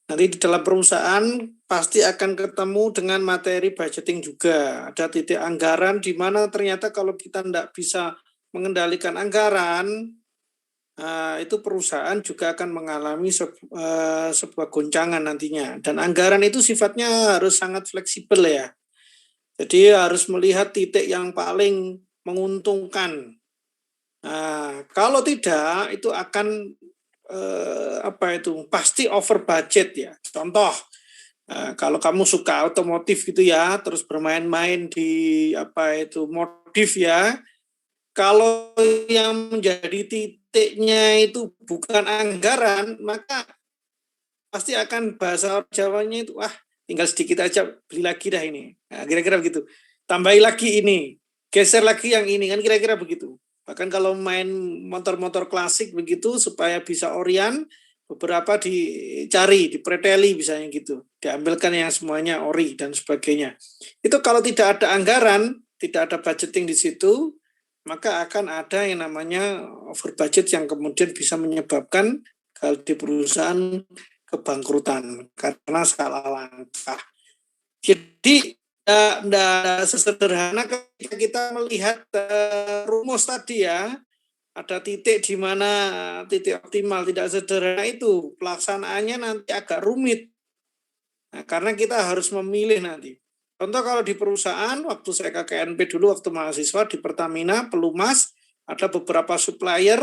nanti di dalam perusahaan pasti akan ketemu dengan materi budgeting juga. Ada titik anggaran di mana ternyata kalau kita tidak bisa mengendalikan anggaran, itu perusahaan juga akan mengalami sebuah goncangan nantinya. Dan anggaran itu sifatnya harus sangat fleksibel ya. Jadi harus melihat titik yang paling menguntungkan. Nah, kalau tidak itu akan pasti over budget ya. Contoh, kalau kamu suka otomotif gitu ya, terus bermain-main di modif ya. Kalau yang menjadi titiknya itu bukan anggaran, maka pasti akan bahasa Jawanya itu, tinggal sedikit aja beli lagi dah ini. Nah, kira-kira begitu. Tambahi lagi ini, geser lagi yang ini, kan kira-kira begitu. Bahkan kalau main motor-motor klasik begitu, supaya bisa orian, beberapa dicari, dipreteli misalnya gitu. Diambilkan yang semuanya ori dan sebagainya. Itu kalau tidak ada anggaran, tidak ada budgeting di situ, maka akan ada yang namanya over budget yang kemudian bisa menyebabkan kalau di perusahaan kebangkrutan karena salah langkah. Jadi tidak sesederhana ketika kita melihat rumus tadi ya, ada titik di mana titik optimal, tidak sederhana itu. Pelaksanaannya nanti agak rumit. Nah, karena kita harus memilih nanti. Contoh kalau di perusahaan, waktu saya KKNP dulu, waktu mahasiswa di Pertamina, Pelumas, ada beberapa supplier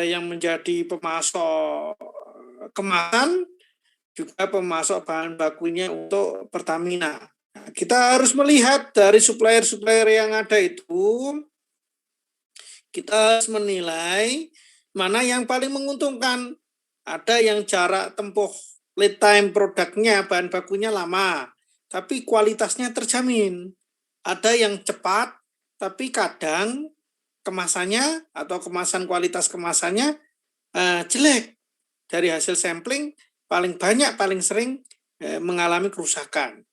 yang menjadi pemasok kemasan, juga pemasok bahan bakunya untuk Pertamina. Nah, kita harus melihat dari supplier-supplier yang ada itu, kita harus menilai mana yang paling menguntungkan. Ada yang jarak tempuh lead time produknya, bahan bakunya lama, tapi kualitasnya terjamin. Ada yang cepat, tapi kadang kemasannya atau kualitas kemasannya jelek. Dari hasil sampling, paling banyak, paling sering mengalami kerusakan.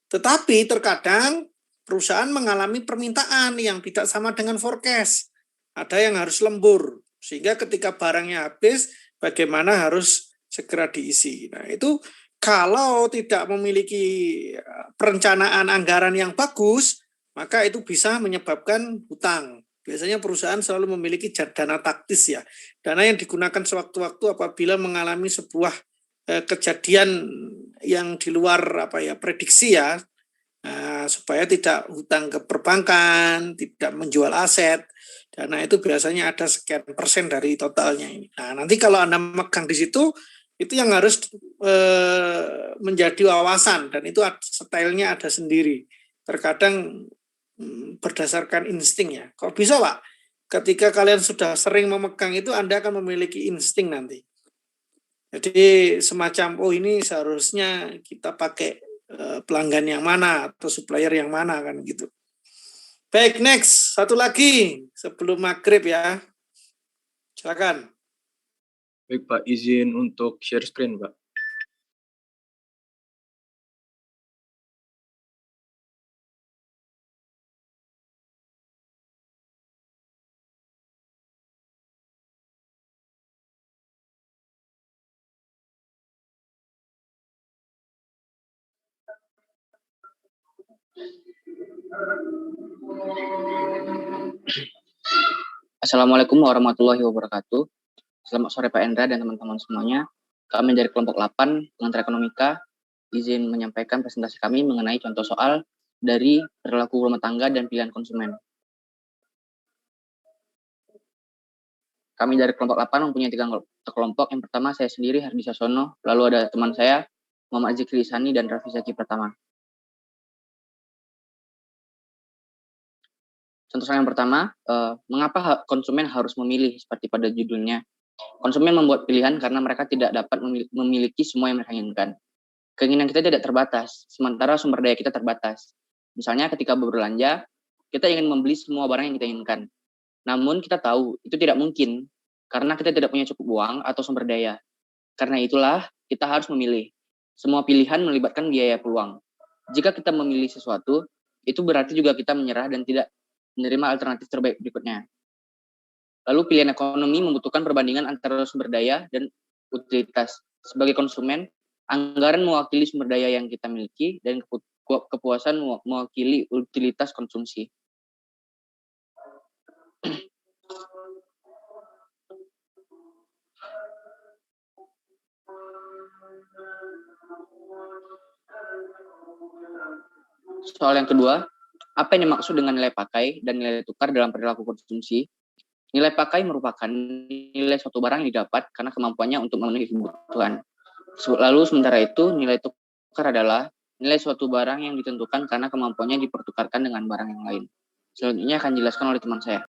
Tetapi terkadang perusahaan mengalami permintaan yang tidak sama dengan forecast. Ada yang harus lembur, sehingga ketika barangnya habis, bagaimana harus segera diisi. Nah, itu kalau tidak memiliki perencanaan anggaran yang bagus, maka itu bisa menyebabkan hutang. Biasanya perusahaan selalu memiliki dana taktis ya. Dana yang digunakan sewaktu-waktu apabila mengalami sebuah kejadian yang di luar prediksi ya. Supaya tidak hutang ke perbankan, tidak menjual aset. Dana itu biasanya ada sekian persen dari totalnya ini. Nah, nanti kalau Anda megang di situ, itu yang harus menjadi wawasan, dan itu stylenya ada sendiri. Terkadang berdasarkan insting ya. Kok bisa Pak? Ketika kalian sudah sering memegang itu, Anda akan memiliki insting nanti. Jadi semacam, ini seharusnya kita pakai pelanggan yang mana atau supplier yang mana kan gitu. Baik, next. Satu lagi sebelum maghrib ya. Silakan. Baik Pak, izin untuk share screen Pak. Assalamualaikum warahmatullahi wabarakatuh. Selamat sore Pak Endra dan teman-teman semuanya. Kami dari kelompok 8, pengantar ekonomika, izin menyampaikan presentasi kami mengenai contoh soal dari perilaku rumah tangga dan pilihan konsumen. Kami dari kelompok 8 mempunyai 3 kelompok. Yang pertama saya sendiri, Hardi Sasono, lalu ada teman saya, Muhammad Zikri Isani dan Raffi Zaki Pratama. Contoh soal yang pertama, mengapa konsumen harus memilih seperti pada judulnya. Konsumen membuat pilihan karena mereka tidak dapat memiliki semua yang mereka inginkan. Keinginan kita tidak terbatas, sementara sumber daya kita terbatas. Misalnya ketika berbelanja, kita ingin membeli semua barang yang kita inginkan. Namun kita tahu itu tidak mungkin karena kita tidak punya cukup uang atau sumber daya. Karena itulah kita harus memilih. Semua pilihan melibatkan biaya peluang. Jika kita memilih sesuatu, itu berarti juga kita menyerah dan tidak menerima alternatif terbaik berikutnya. Lalu pilihan ekonomi membutuhkan perbandingan antara sumber daya dan utilitas. Sebagai konsumen, anggaran mewakili sumber daya yang kita miliki dan kepuasan mewakili utilitas konsumsi. Soal yang kedua, apa yang dimaksud dengan nilai pakai dan nilai tukar dalam perilaku konsumsi? Nilai pakai merupakan nilai suatu barang yang didapat karena kemampuannya untuk memenuhi kebutuhan. Lalu sementara itu, nilai tukar adalah nilai suatu barang yang ditentukan karena kemampuannya dipertukarkan dengan barang yang lain. Selanjutnya akan dijelaskan oleh teman saya.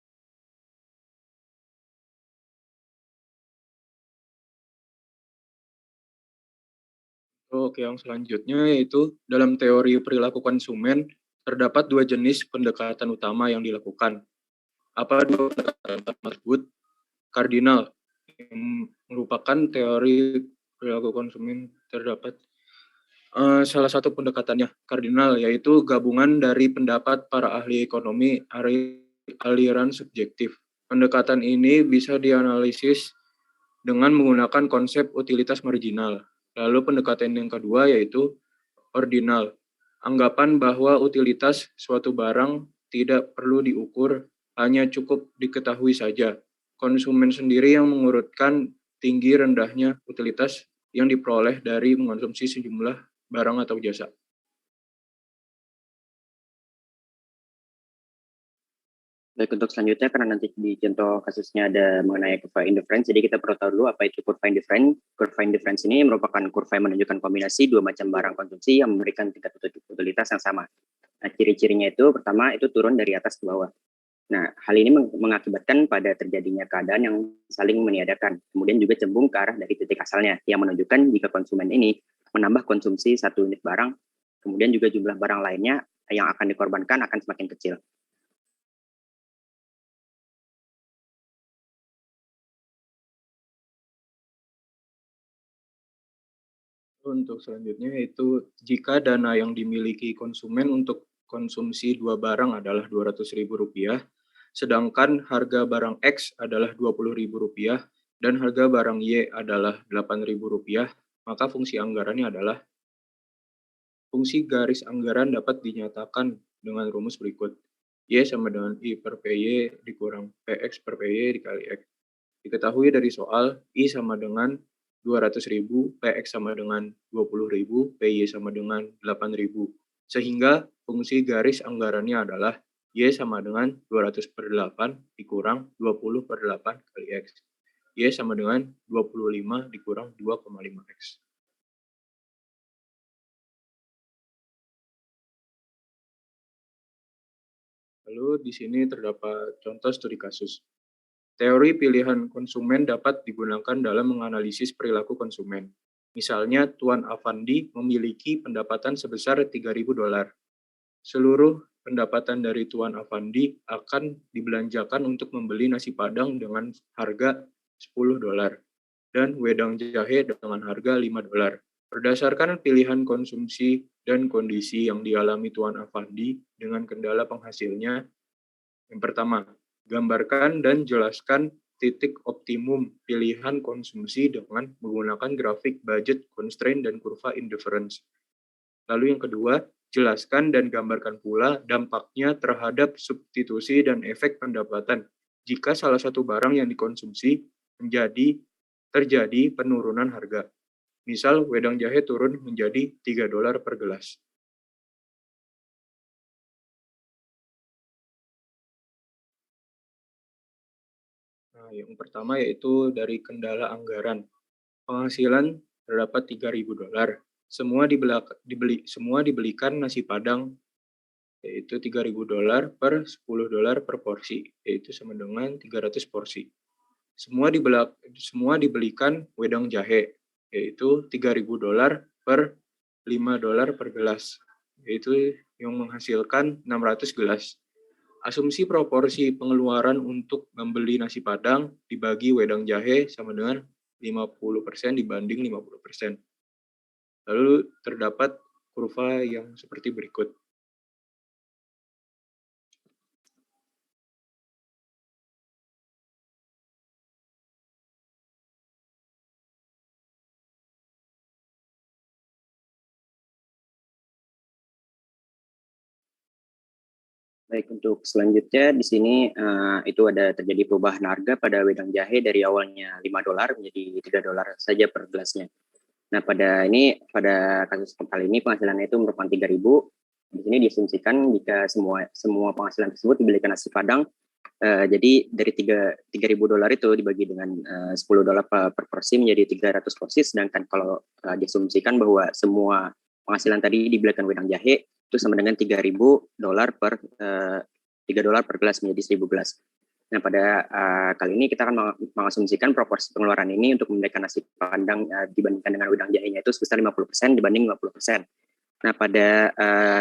Oke, yang selanjutnya yaitu dalam teori perilaku konsumen terdapat 2 jenis pendekatan utama yang dilakukan. Apa 2 pendekatan tersebut? Kardinal, yang merupakan teori perilaku konsumen terdapat salah satu pendekatannya kardinal, yaitu gabungan dari pendapat para ahli ekonomi aliran subjektif. Pendekatan ini bisa dianalisis dengan menggunakan konsep utilitas marginal. Lalu pendekatan yang kedua yaitu ordinal, anggapan bahwa utilitas suatu barang tidak perlu diukur, hanya cukup diketahui saja. Konsumen sendiri yang mengurutkan tinggi rendahnya utilitas yang diperoleh dari mengonsumsi sejumlah barang atau jasa. Baik, untuk selanjutnya karena nanti di contoh kasusnya ada mengenai kurva indifference, jadi kita perlu tahu dulu apa itu kurva indifference. Kurva indifference ini merupakan kurva yang menunjukkan kombinasi 2 macam barang konsumsi yang memberikan tingkat utilitas yang sama. Nah, ciri-cirinya itu pertama itu turun dari atas ke bawah. Nah, hal ini mengakibatkan pada terjadinya keadaan yang saling meniadakan, kemudian juga cembung ke arah dari titik asalnya, yang menunjukkan jika konsumen ini menambah konsumsi 1 unit barang, kemudian juga jumlah barang lainnya yang akan dikorbankan akan semakin kecil. Untuk selanjutnya yaitu jika dana yang dimiliki konsumen untuk konsumsi 2 barang adalah Rp200.000, sedangkan harga barang X adalah Rp20.000 dan harga barang Y adalah Rp8.000, maka fungsi anggarannya adalah fungsi garis anggaran dapat dinyatakan dengan rumus berikut. Y sama dengan I per PY dikurang PX per PY dikali X. Diketahui dari soal I sama dengan 200.000, PX sama dengan 20.000, PY sama dengan 8.000. Sehingga fungsi garis anggarannya adalah Y sama dengan 200 per 8 dikurang 20 per 8 kali X. Y sama dengan 25 dikurang 2,5X. Lalu di sini terdapat contoh studi kasus. Teori pilihan konsumen dapat digunakan dalam menganalisis perilaku konsumen. Misalnya, Tuan Avandi memiliki pendapatan sebesar $3.000. Seluruh pendapatan dari Tuan Avandi akan dibelanjakan untuk membeli nasi Padang dengan harga $10 dan wedang jahe dengan harga $5. Berdasarkan pilihan konsumsi dan kondisi yang dialami Tuan Avandi dengan kendala penghasilnya, yang pertama, gambarkan dan jelaskan titik optimum pilihan konsumsi dengan menggunakan grafik budget constraint dan kurva indifference. Lalu yang kedua, Jelaskan dan gambarkan pula dampaknya terhadap substitusi dan efek pendapatan jika salah satu barang yang dikonsumsi terjadi penurunan harga. Misal, wedang jahe turun menjadi $3 per gelas. Nah, yang pertama yaitu dari kendala anggaran. Penghasilan terdapat $3.000. Semua dibelikan nasi padang, yaitu $3.000 per $10 per porsi, yaitu sama dengan 300 porsi. Semua dibelikan wedang jahe, yaitu $3.000 per $5 per gelas, yaitu yang menghasilkan 600 gelas. Asumsi proporsi pengeluaran untuk membeli nasi padang dibagi wedang jahe sama dengan 50% dibanding 50%. Lalu terdapat kurva yang seperti berikut. Baik, untuk selanjutnya di sini itu ada terjadi perubahan harga pada wedang jahe dari awalnya $5 menjadi $3 saja per gelasnya. Nah, pada kasus kali ini penghasilannya itu merupakan 3.000. Di sini diasumsikan jika semua penghasilan tersebut dibelikan nasi padang, jadi dari $3.000 itu dibagi dengan $10 per porsi menjadi 300 porsi, sedangkan kalau diasumsikan bahwa semua penghasilan tadi dibelikan wedang jahe, itu sama dengan $3.000 per $3 per gelas menjadi 1.000 gelas. Nah, pada kali ini kita akan mengasumsikan proporsi pengeluaran ini untuk membelikan nasi padang dibandingkan dengan wedang jahenya itu sebesar 50% dibanding 50%. Nah, pada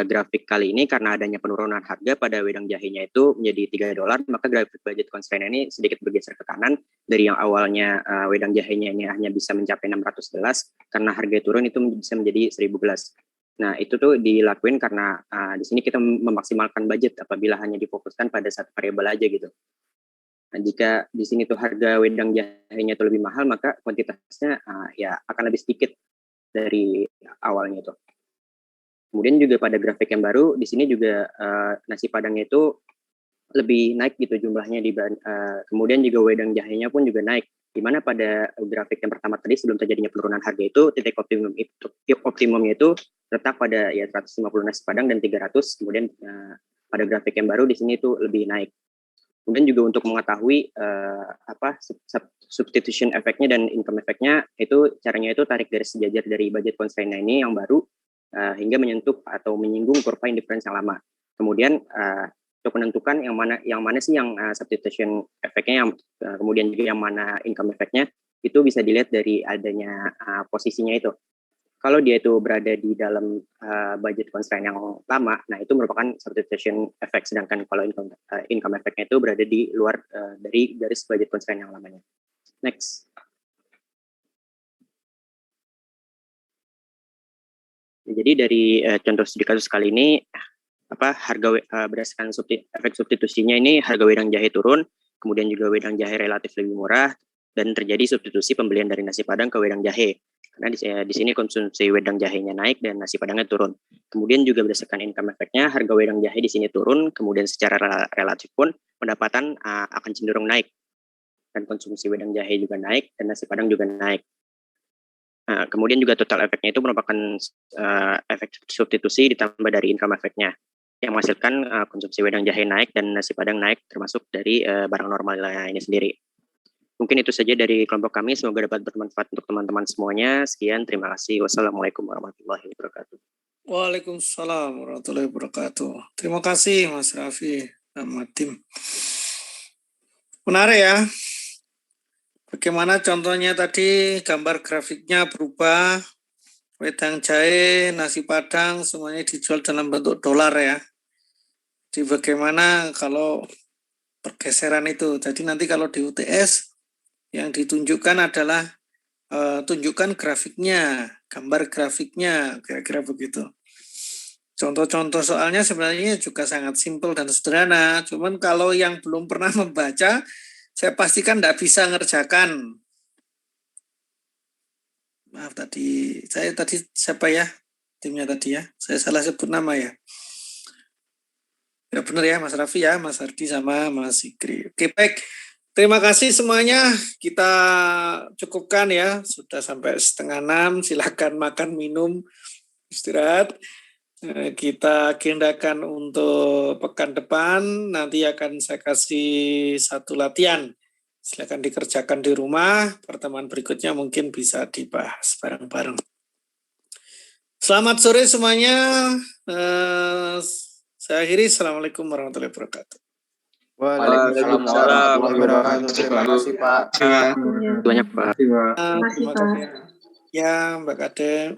grafik kali ini karena adanya penurunan harga pada wedang jahenya itu menjadi $3, maka grafik budget constraint ini sedikit bergeser ke kanan dari yang awalnya wedang jahenya ini hanya bisa mencapai 600 gelas, karena harga turun itu bisa menjadi 1.000 gelas. Nah, itu tuh dilakuin karena di sini kita memaksimalkan budget apabila hanya difokuskan pada satu variabel aja gitu. Nah, jika di sini tuh harga wedang jahenya itu lebih mahal, maka kuantitasnya ya akan lebih sedikit dari awalnya itu. Kemudian juga pada grafik yang baru, di sini juga nasi padangnya itu lebih naik gitu jumlahnya, kemudian juga wedang jahenya pun juga naik. Di mana pada grafik yang pertama tadi sebelum terjadinya penurunan harga itu titik optimumnya itu terletak pada ya 150 nasi padang dan 300. Kemudian pada grafik yang baru di sini itu lebih naik. Kemudian juga untuk mengetahui substitution efeknya dan income efeknya, itu caranya itu tarik garis sejajar dari budget constraint ini yang baru hingga menyentuh atau menyinggung kurva indifference yang lama. Kemudian untuk menentukan yang mana sih yang substitution efeknya, kemudian juga yang mana income efeknya, itu bisa dilihat dari adanya posisinya itu. Kalau dia itu berada di dalam budget constraint yang lama, nah itu merupakan substitution effect. Sedangkan kalau income effect-nya itu berada di luar dari garis budget constraint yang lamanya. Next. Jadi dari contoh studi kasus kali ini, harga berdasarkan efek substitusinya ini harga wedang jahe turun, kemudian juga wedang jahe relatif lebih murah, dan terjadi substitusi pembelian dari nasi padang ke wedang jahe. Karena di sini konsumsi wedang jahenya naik dan nasi padangnya turun. Kemudian juga berdasarkan income effect-nya, harga wedang jahe di sini turun, kemudian secara relatif pun pendapatan akan cenderung naik. Dan konsumsi wedang jahe juga naik dan nasi padang juga naik. Kemudian juga total efeknya itu merupakan efek substitusi ditambah dari income effect-nya, yang menghasilkan konsumsi wedang jahe naik dan nasi padang naik, termasuk dari barang normal ini sendiri. Mungkin itu saja dari kelompok kami, semoga dapat bermanfaat untuk teman-teman semuanya. Sekian, terima kasih. Wassalamualaikum warahmatullahi wabarakatuh. Waalaikumsalam warahmatullahi wabarakatuh. Terima kasih Mas Raffi sama tim. Menarik ya. Bagaimana contohnya tadi, gambar grafiknya berubah, wedang jahe, nasi padang, semuanya dijual dalam bentuk dolar ya. Jadi bagaimana kalau pergeseran itu. Jadi nanti kalau di UTS, yang ditunjukkan adalah tunjukkan grafiknya, gambar grafiknya, kira-kira begitu. Contoh-contoh soalnya sebenarnya juga sangat simpel dan sederhana, cuman kalau yang belum pernah membaca, saya pastikan tidak bisa ngerjakan. Maaf tadi, saya tadi siapa ya? timnya tadi ya. Saya salah sebut nama ya. Ya benar ya Mas Raffi ya, Mas Hardi sama Mas Sikri. Oke baik, terima kasih semuanya. Kita cukupkan ya, sudah sampai 5:30. Silakan makan, minum, istirahat. Kita agendakan untuk pekan depan. Nanti akan saya kasih satu latihan. Silakan dikerjakan di rumah. Pertemuan berikutnya mungkin bisa dibahas bareng-bareng. Selamat sore semuanya. Saya akhiri. Assalamualaikum warahmatullahi wabarakatuh. Waalaikumsalam warahmatullahi wabarakatuh. Terima kasih Pak. Banyak Pak. Terima kasih. Ya Mbak Kade.